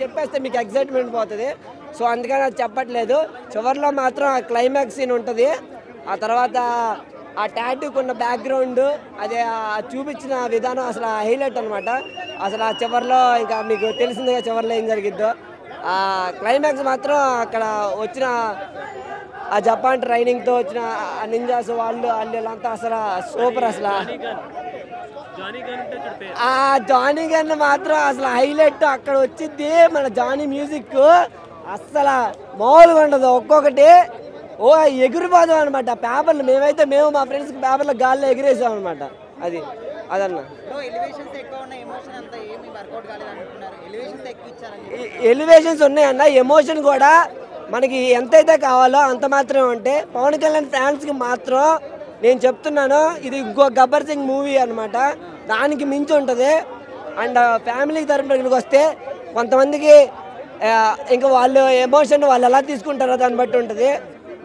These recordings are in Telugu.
చెప్పేస్తే మీకు ఎగ్జైట్మెంట్ పోతుంది. సో అందుకని అది చెప్పట్లేదు. చివరిలో మాత్రం ఆ క్లైమాక్స్ సీన్ ఉంటుంది. ఆ తర్వాత ఆ టాటూకి ఉన్న బ్యాక్గ్రౌండ్ అదే చూపించిన విధానం అసలు హైలైట్ అనమాట. అసలు ఆ చివరిలో ఇంకా మీకు తెలిసిందిగా చివరిలో ఏం జరిగిద్దో. ఆ క్లైమాక్స్ మాత్రం అక్కడ వచ్చిన ఆ జపాన్ ట్రైనింగ్తో వచ్చిన నింజాస్ వాళ్ళంతా అసలు సూపర్. అసలు ఆ జానీ గన్ మాత్రం అసలు హైలైట్. అక్కడ వచ్చింది మన జానీ మ్యూజిక్ అస్సలు మామూలుగా ఉండదు. ఒక్కొక్కటి ఎగిరిపోదాం అనమాట. పేపర్లు మేము మా ఫ్రెండ్స్కి పేపర్లో గాల్లో ఎగిరేసాం అనమాట. అదన్నా ఎలివేషన్స్ ఉన్నాయన్న. ఎమోషన్ కూడా మనకి ఎంతైతే కావాలో అంత మాత్రమే ఉంటే పవన్ కళ్యాణ్ ఫ్యాన్స్కి మాత్రం నేను చెప్తున్నాను, ఇది ఇంకో గబ్బర్ సింగ్ మూవీ అనమాట. దానికి మించి ఉంటుంది. అండ్ ఫ్యామిలీ తరపునకి వస్తే కొంతమందికి ఇంకా వాళ్ళు ఎమోషన్ వాళ్ళు ఎలా తీసుకుంటారో దాన్ని బట్టి ఉంటుంది.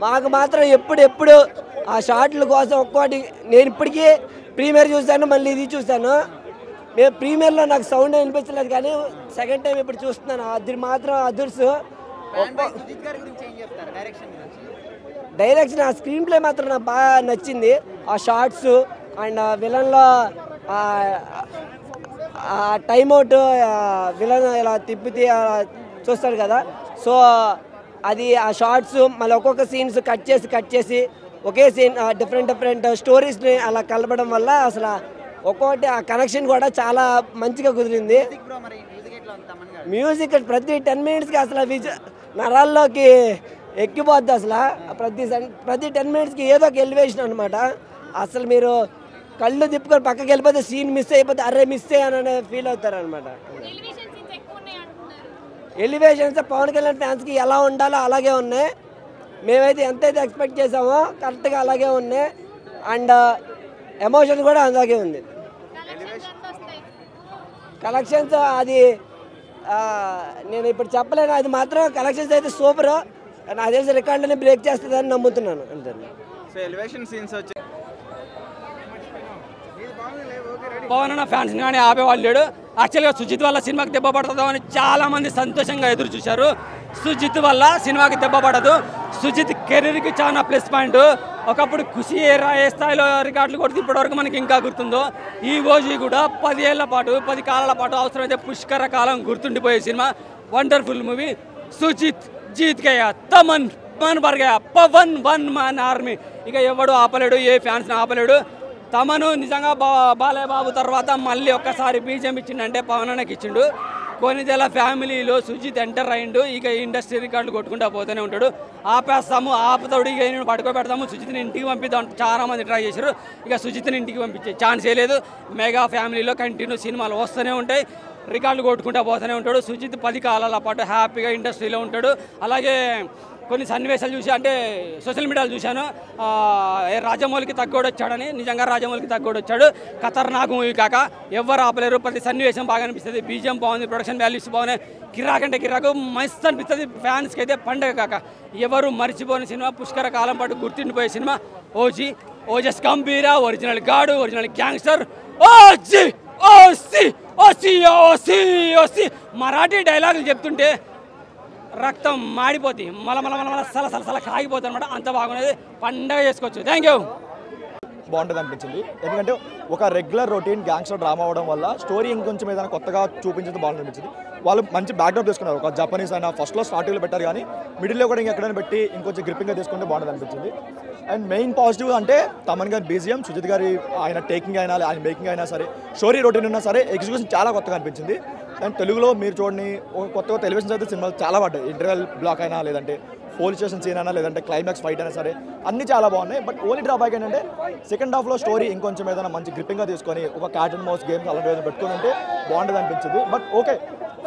మాకు మాత్రం ఎప్పుడు ఆ షార్ట్ల కోసం ఒక్కోటి నేను ఇప్పటికీ ప్రీమియర్ చూశాను, మళ్ళీ ఇది చూశాను. మేము ప్రీమియర్లో నాకు సౌండ్ వినిపించలేదు, కానీ సెకండ్ టైం ఇప్పుడు చూస్తున్నాను. అది మాత్రం అదుర్సు. డైరెక్షన్ ఆ స్క్రీన్ ప్లే మాత్రం నాకు బాగా నచ్చింది. ఆ షార్ట్స్ అండ్ విలన్లో టైమ్అవుట్ విలన్ ఇలా తిప్పితే చూస్తాడు కదా. సో అది ఆ షార్ట్స్ మళ్ళీ ఒక్కొక్క సీన్స్ కట్ చేసి ఒకే సీన్ డిఫరెంట్ స్టోరీస్ని అలా కలపడం వల్ల అసలు ఒక్కొక్కటి ఆ కనెక్షన్ కూడా చాలా మంచిగా కుదిరింది. మ్యూజిక్ ప్రతి 10 మినిట్స్కి అసలు నరాల్లోకి ఎక్కిపోద్ది. అసలు ప్రతి 10 మినిట్స్కి ఏదో ఒక ఎలివేషన్ అనమాట. అసలు మీరు కళ్ళు తిప్పుకొని పక్కకి వెళ్ళిపోతే సీన్ మిస్ అయిపోతే అరే మిస్ అయ్యాననే ఫీల్ అవుతారు అనమాట. ఎలివేషన్స్ పవన్ కళ్యాణ్ ఫ్యాన్స్కి ఎలా ఉండాలో అలాగే ఉన్నాయి. మేమైతే ఎంతైతే ఎక్స్పెక్ట్ చేసామో కరెక్ట్గా అలాగే ఉన్నాయి. అండ్ ఎమోషన్ కూడా అలాగే ఉంది. కలెక్షన్స్ అది నేను ఇప్పుడు చెప్పలేను. అది మాత్రం కలెక్షన్స్ అయితే సూపర్. నాకు తెలిసి రికార్డుని బ్రేక్ చేస్తుందని నమ్ముతున్నాను. అంతే. సో ఎలివేషన్ సీన్స్ వచ్చి పవన్ అన్న ఫ్యాన్స్ కానీ ఆపేవాళ్ళు లేడు. యాక్చువల్గా సుజిత్ వల్ల సినిమాకి దెబ్బ పడుతుందో అని చాలామంది సంతోషంగా ఎదురు చూశారు. సుజిత్ వల్ల సినిమాకి దెబ్బ పడదు. సుజిత్ కెరీర్కి చాలా ప్లస్ పాయింట్. ఒకప్పుడు ఖుషి ఏ స్థాయిలో రికార్డులు కొడుతూ ఇప్పటివరకు మనకి ఇంకా గుర్తుందో, ఈ ఓజీ కూడా 10 ఏళ్ల పాటు 10 కాలాల పాటు అవసరమైతే పుష్కర కాలం గుర్తుండిపోయే సినిమా. Wonderful movie. సుజిత్ జీత్ గయా, తమన్ మన్ బర్ గయా, పవన్ వన్ మన్ ఆర్మీ. ఇక ఎవడు ఆపలేడు, ఏ ఫ్యాన్స్ని ఆపలేడు. తమను నిజంగా బాలయ్య బాబు తర్వాత మళ్ళీ ఒక్కసారి బీజం ఇచ్చిండంటే పవన్ అన్నకి ఇచ్చిండు. కొన్నిదేళ్ళ ఫ్యామిలీలో సుజిత్ ఎంటర్ అయ్యిండు. ఇక ఇండస్ట్రీ రికార్డులు కొట్టుకుంటూ పోతూనే ఉంటాడు. ఆపుతాడు. ఇక నేను పడుకోబెడతాము, సుజిత్ని ఇంటికి పంపిద్దాం చాలామంది ట్రై చేశారు. ఇక సుజిత్ని ఇంటికి పంపించే ఛాన్సే లేదు. మెగా ఫ్యామిలీలో కంటిన్యూ సినిమాలు వస్తూనే ఉంటాయి, రికార్డులు కొట్టుకుంటూ పోతూనే ఉంటాడు. సుజిత్ 10 కాలాల పాటు హ్యాపీగా ఇండస్ట్రీలో ఉంటాడు. అలాగే కొన్ని సన్నివేశాలు చూసి అంటే సోషల్ మీడియాలో చూశాను, రాజమౌళికి తగ్గోడు వచ్చాడని. నిజంగా రాజమౌళికి తగ్గోడు వచ్చాడు. ఖతర్నాక్ మూవీ కాక ఎవరు ఆపలేరు. ప్రతి సన్నివేశం బాగా అనిపిస్తుంది. బీజిఎం బాగుంది, ప్రొడక్షన్ వాల్యూస్ బాగున్నాయి. కిరాకంటే కిరాకు మస్తు అనిపిస్తుంది. ఫ్యాన్స్కి అయితే పండగ కాక ఎవరు మర్చిపోని సినిమా. పుష్కర కాలం పాటు గుర్తుండిపోయే సినిమా ఓజీ. ఓజస్ గంభీర, ఒరిజినల్ గాడు, original gangster. OG OC OC OC OC Marathi డైలాగులు చెప్తుంటే రక్తం మాడిపోద్ది, మల సల కాగిపోతుంది అనమాట. అంత బాగున్నది, పండగ చేసుకోవచ్చు. Thank you. బాగుంటుంది అనిపించింది. ఎందుకంటే ఒక రెగ్యులర్ రొటీన్ గ్యాంగ్స్టర్ డ్రామా అవడం వల్ల స్టోరీ ఇంకొంచెం ఏదైనా కొత్తగా చూపించడం బాగుంది అనిపించింది. వాళ్ళు మంచి బ్యాక్డ్రాప్ తీసుకున్నారు. ఒక జపనీస్ అయినా ఫస్ట్లో స్టార్టింగ్లో పెట్టారు, కానీ మిడిల్లో కూడా ఇంకెక్కడైనా పెట్టి ఇంకొంచెం గ్రిప్పింగ్గా తీసుకుంటే బాగుంటుంది అనిపించింది. అండ్ మెయిన్ పాజిటివ్ అంటే తమన్ గారి బీజిఎం, సుజిత్ గారి ఆయన టేకింగ్ అయినా ఆయన మేకింగ్ అయినా సరే, స్టోరీ రొటీన్ ఉన్నా సరే, ఎగ్జిక్యూషన్ చాలా కొత్తగా అనిపించింది. అండ్ తెలుగులో మీరు చూడండి ఒక కొత్త టెలివిజన్స్ అయితే సినిమాలు చాలా పడ్డాయి. ఇంటర్వెల్ బ్లాక్ అయినా, లేదంటే పోలీస్ స్టేషన్ సీన్ అయినా, లేదంటే క్లైమాక్స్ ఫైట్ అయినా సరే అన్నీ చాలా బాగున్నాయి. బట్ ఓన్లీ డ్రాబ్యాక్ ఏంటంటే సెకండ్ హాఫ్లో స్టోరీ ఇంకొంచెం ఏదైనా మంచి గ్రిప్పింగ్గా తీసుకొని ఒక క్యాట్ అండ్ మౌస్ గేమ్స్ అలాంటి ఏదైనా పెట్టుకుని ఉంటే బాగుంటుంది అనిపించింది. బట్ ఓకే,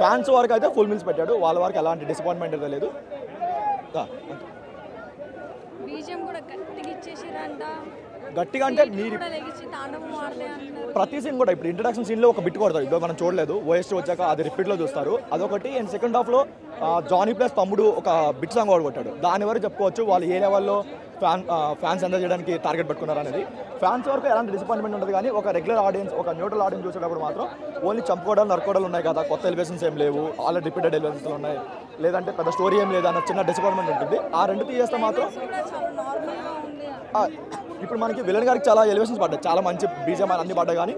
ఫ్యాన్స్ వరకు అయితే ఫుల్ మీల్స్ పెట్టాడు. వాళ్ళ వరకు ఎలాంటి డిసప్పాయింట్మెంట్ అయితే లేదు. గట్టిగా అంటే మీరు ప్రతి సీన్ కూడా ఇప్పుడు ఇంట్రడక్షన్ సీన్లో ఒక బిట్ కొడతారు. ఇప్పుడు మనం చూడలేదు, ఓఎస్టీ వచ్చాక అది రిపీట్లో చూస్తారు, అదొకటి. అండ్ సెకండ్ హాఫ్లో జానీ ప్లస్ తమ్ముడు ఒక బిట్ సాంగ్ కూడా కొట్టాడు. దాని వరకు చెప్పుకోవచ్చు వాళ్ళు ఏ లెవెల్లో ఫ్యాన్స్ ఎంజాయ్ చేయడానికి టార్గెట్ పెట్టుకున్నారు అనేది. ఫ్యాన్స్ వరకు ఎలాంటి డిసప్పాయింట్మెంట్ ఉంటుంది, కానీ ఒక రెగ్యులర్ ఆడియన్స్, ఒక న్యూట్రల్ ఆడియన్స్ చూసేటప్పుడు మాత్రం ఓన్లీ చంపుకోవడాలు నరుకోవడాలు ఉన్నాయి కదా, కొత్త ఎలివేషన్స్ ఏం లేవు, ఆల్రెడీ రిపీటెడ్ ఎలివేషన్స్ ఉన్నాయి, లేదంటే పెద్ద స్టోరీ ఏం లేదన్న చిన్న డిసప్పాయింట్మెంట్ ఉంటుంది. ఆ రెండు తీసేస్తే మాత్రం ఇప్పుడు మనకి విలన్ గారికి చాలా ఎలివేషన్స్ పడ్డాయి, చాలా మంచి బీజం అన్ని పడ్డాయి, కానీ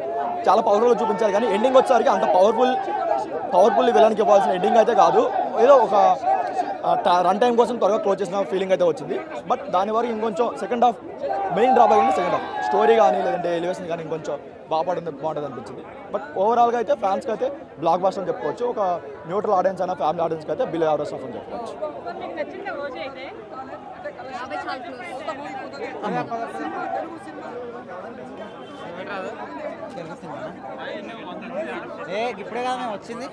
చాలా పవర్ఫుల్గా చూపించారు. కానీ ఎండింగ్ వచ్చేసరికి అంత పవర్ఫుల్ విలన్కి ఇవ్వాల్సిన ఎండింగ్ అయితే కాదు, ఏదో ఒక రన్ టైం కోసం త్వరగా క్లోజ్ చేసిన ఫీలింగ్ అయితే వచ్చింది. బట్ దాని వరకు ఇంకొంచెం సెకండ్ హాఫ్ మెయిన్ డ్రాబ్యాక్ అంటే సెకండ్ హాఫ్ స్టోరీ కానీ లేదంటే ఎలివేషన్ కానీ ఇంకొంచెం బాగుంటుంది అనిపించింది. బట్ ఓవరాల్గా అయితే ఫ్యాన్స్కి అయితే బ్లాక్ బాస్టర్ అని చెప్పుకోవచ్చు. ఒక న్యూట్రల్ ఆడియన్స్ అయినా ఫ్యామిలీ ఆడియన్స్కి అయితే బిలో యావరేజ్ ఆఫ్ అని చెప్పుకోవచ్చు. ఇప్పుడే కదా వచ్చింది.